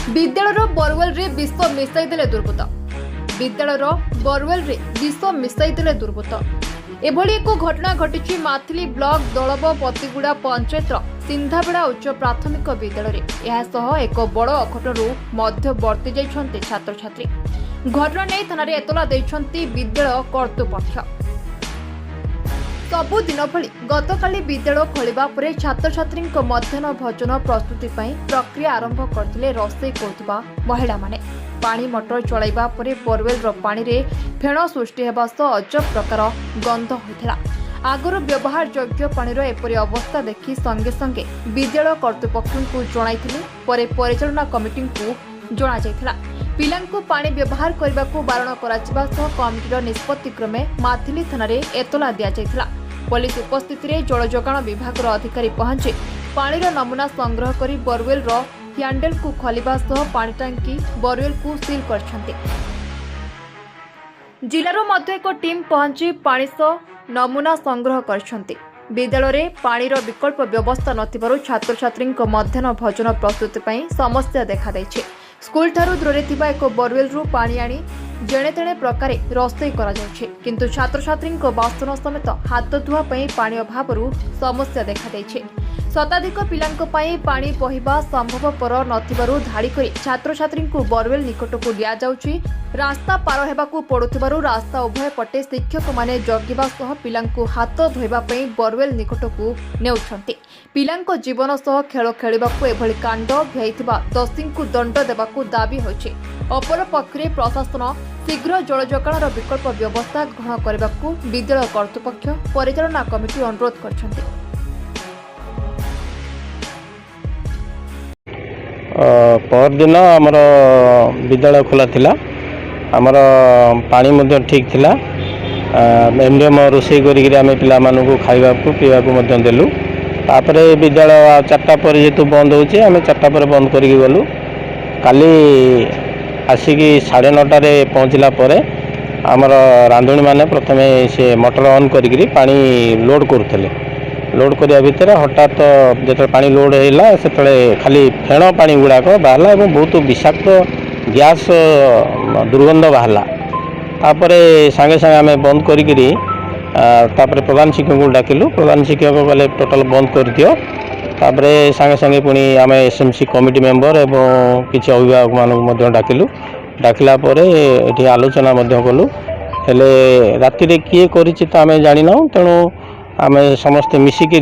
विद्यालय बोरवेल रे विष मिसाई देले दुर्बृत्त। विद्यालय बोरवेल रे विष मिसाई देले दुर्बृत्त। एभली एक घटना घटी माथिली ब्लॉक दलब पतिगुड़ा पंचायत सिंधाबेड़ा उच्च प्राथमिक विद्यालय में एक बड़ अघटन मध्यवर्ती जाइछन्ते छात्र छात्री। घटना नहीं थाना एतला देइछन्ती विद्यालय कर्तृपक्ष। सबुदिन भली गतकाली विद्यालय खोलिबा परे छात्र छात्री मध्याह्न भोजन प्रस्तुति प्रक्रिया आरंभ करथिले रोषेई करुवा महिला माने। पानी मोटर चलाइबा परे बोरवेल पानी रे फेण सृष्टि हेबा सह अजब प्रकार गंध होइथिला। आगुर व्यवहार योग्य पानीर एपरी अवस्था देखि संगे संगे विद्यालय कर्तृपक्षଙ୍କୁ जणाइथिले। परे परिचालना कमिटी को जणा जाइथिला। पिलांकु पानी व्यवहार करबाकू बारण कराजिबा सह कमिटीर निष्पत्ति क्रमे माथिली थाना रे एतला दिया जाइथिला। पुलिस उपस्थिति रे जल जोगाण विभाग अधिकारी पहुंचे पानीर नमूना संग्रह करी बोरवेल हैंडल को खोलिबा सह पानी टांकी बोरवेल को सील करछन्ते। जिलारो मध्य एक टीम पहुंची पानी सह नमूना संग्रह करछन्ते। विद्यालय रे पानीर विकल्प व्यवस्था नथिबारु छात्र छात्री मध्याह्न भोजन प्रस्तुति पई समस्या देखा दैछे। स्कूल ठारू दूरे थिबा एक बोरवेल रु पानी आनी जेणे तेणे प्रकार रोषेई करा जाउछे, किंतु छात्र छात्री बासन समेत हाथ धुआ पई पानी अभावरु समस्या देखा दैछे। शताधिक पिलांक पई पानी बहिबा संभवपर नथिबारु धाड़ी करी छात्र छात्री बोरवेल निकट को लिया जाउछि। रास्ता पार हेबाकू पड़ुथिबारु रास्ता उभय पटे शिक्षक माने जगिबा सह पिलांकू हाथ धोइबा पई बोरवेल निकट को नेउछन्ति। पिलांक जीवन सह खेल खेलिबाकू एभली कांड भैथिबा दोषींकू दंड देबाकू दाबी होइछि। अपर पक्षरे प्रशासन शीघ्र जल जोगाणर विकल्प व्यवस्था ग्रहण करबाकू विद्यालय कर्तृपक्ष परिचालना कमिटी अनुरोध करछन्ति। परदिन आमर विद्यालय खोला थिला। आमर पानी मध्य ठीक थिला। एमडीएम रोषेई करिक आम पिला मानू खाइबा पीवा देलु। तापर विद्यालय 4टा पर जेतु बंद होचे आम 4टा पर बंद करिक गलु। काली आसिकी 9:30 पहुँचला परे आमर रांधुणी माने प्रथमे से मोटर ऑन करिक पानी लोड करुथले। लोड करिया भितर हठात जो पानी लोड है से खाली फेण पानी गुड़ाक बाहला और बहुत विषाक्त गैस दुर्गंध बाहला। तापर सांगे सांगे आम बंद करी प्रधान शिक्षक को डाकिलु। प्रधान शिक्षक कहले टोटाल बंद कर दियो। तापर सांगे सांगे पुणी आम एसएमसी कमिटी मेंबर एवं किसी अभिभावक मानक डाकिलु। डाकिला ये आलोचना कलु। हेले राति रे किए करिछि तो आम जानिना। तेणु आम समस्ते मिसिकी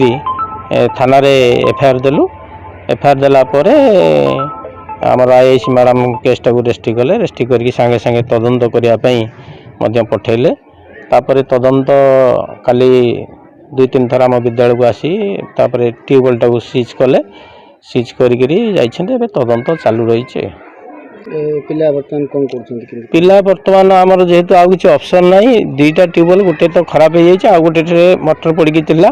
थाना रे एफआईआर देलु। एफआईआर देला परे आमर आईएसी मैडम केसटा को रेस्ट्री कले। रेस्ट्री करके सांगे सांगे तदंत करने पठेले। तापर तदंत काली 2-3 थर आम विद्यालय को आसी तापर ट्यूबवेल टाक सीज कले। सीज कर तदंत चालू रही। पिला वर्तमान कौन करछन्ती? पिला वर्तमान आमर जेहेतु आ किसी ऑप्शन नहीं। 2टा ट्यूबवेल गोटे तो खराब हो जाए, आ गोटे मोटर पड़ी थिला।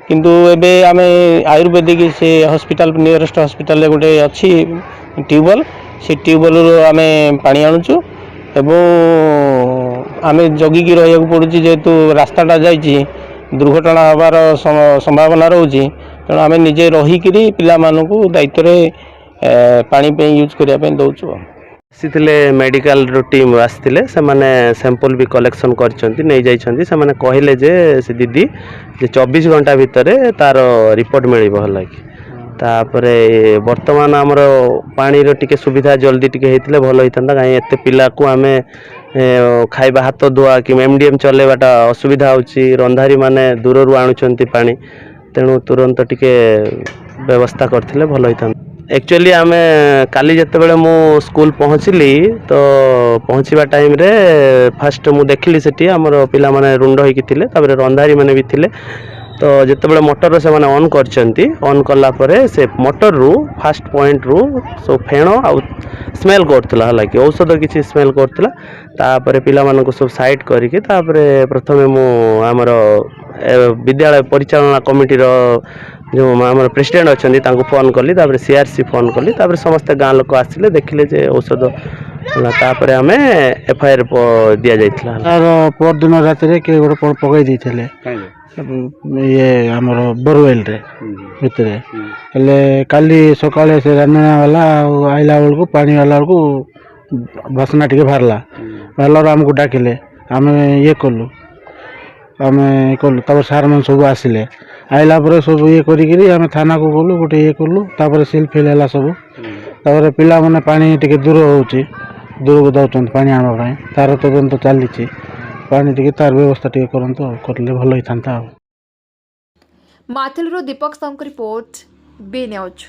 किंतु एबे आमे आयुर्वेदिक से हॉस्पिटल नियरेस्ट हॉस्पिटल गोटे अच्छी ट्यूबवेल से ट्यूबवेल आमे पानी आणुचु एवं आमे जगिकी रहिया पड़ुची। जेहेतु रास्ताटा जाइए दुर्घटना हबार संभावना रोचे। तेणु आमे निजे रहीकि पिला मानकू दायित्व पानी पे यूज करने दौचु। आसीथिले मेडिकल रो टीम आसीथिले। से माने सैंपल भी कलेक्शन करछन्ती नै जाइछन्ती। से माने कहिले जे से दीदी जे 24 घंटा भितरे तार रिपोर्ट मिलिबो हला कि। तापरे वर्तमान हमर पानी रो टिके सुविधा जल्दी टिके हेतिले भलो हितंदा। काई एते पिला को आमे खाइबा हाथ धुआ कि एमडीएम चलेबाटा असुविधा होची। रंधारी माने दूर रु आणुछन्ती पानी। तेणु तुरंत टिके व्यवस्था करथिले भलो हितंदा। एक्चुअली आम काली जिते बड़े मु स्कूल पहुँचली तो पहुँचवा टाइम रे फास्ट मु देखली सेठी हमर पिला माने रुंड होइकी थिले। तापर रंधारी माने भी थिले। तो जिते बड़े मोटर से माने ऑन करचंती। ऑन कला परे से मोटर रु फास्ट पॉइंट रु सो फेण आ स्मेल करथला। हला कि औषध किछि स्मेल करथला। तापर पिला मानको सब साइड करिके तापर प्रथमे मु हमर विद्यालय परिचालना कमिटी रो जो आम प्रेसिडेंट अच्छा फोन कली। सीआरसी फोन कली। समस्त गाँ लोक आसिले देखिले जे औषध ହେଲା ତାପରେ ଆମେ ଏଫଆଇଆର ଦିଆଯାଇଥିଲା। ତାର ପରଦିନ ରାତିରେ କିଏ ଗୋଟେ ପକାଇ ଦେଇଥିଲେ ଇଏ ଆମର ବୋରୱେଲରେ ଭିତରେ, ହେଲେ କାଲି ସକାଳେ ସେ ରାନ୍ଧଣା ବାଲା ଆଉ ଆଇଲା ବେଳକୁ ପାଣି ବାଲା ବେଳକୁ ବାସ୍ନା ଟିକେ ବାହାରିଲାରୁ ଆମକୁ ଡାକିଲେ, ଆମେ ଇଏ କଲୁ ତାପରେ ସାର୍ମାନେ ସବୁ ଆସିଲେ, ଆଇଲା ପରେ ସବୁ ଇଏ କରିକିରି ଆମେ ଥାନାକୁ ଗଲୁ, ଗୋଟେ ଇଏ କଲୁ, ତାପରେ ସିଲ୍ ଫିଲ୍ ହେଲା ସବୁ। ତାପରେ ପିଲାମାନେ ପାଣି ଟିକେ ଦୂରକୁ ଯାଉଛନ୍ତି ପାଣି ଆଣିବା ପାଇଁ, ତାର ତଦନ୍ତ ଚାଲିଛି, ପାଣି ଟିକେ ତାର ବ୍ୟବସ୍ଥା ଟିକେ କରନ୍ତୁ, କରିଲେ ଭଲ ହେଇଥାନ୍ତା ଆଉ। ମାଥିଲରୁ ଦୀପକ ସାହୁଙ୍କ ରିପୋର୍ଟ, ବି ନ୍ୟୁଜ୍।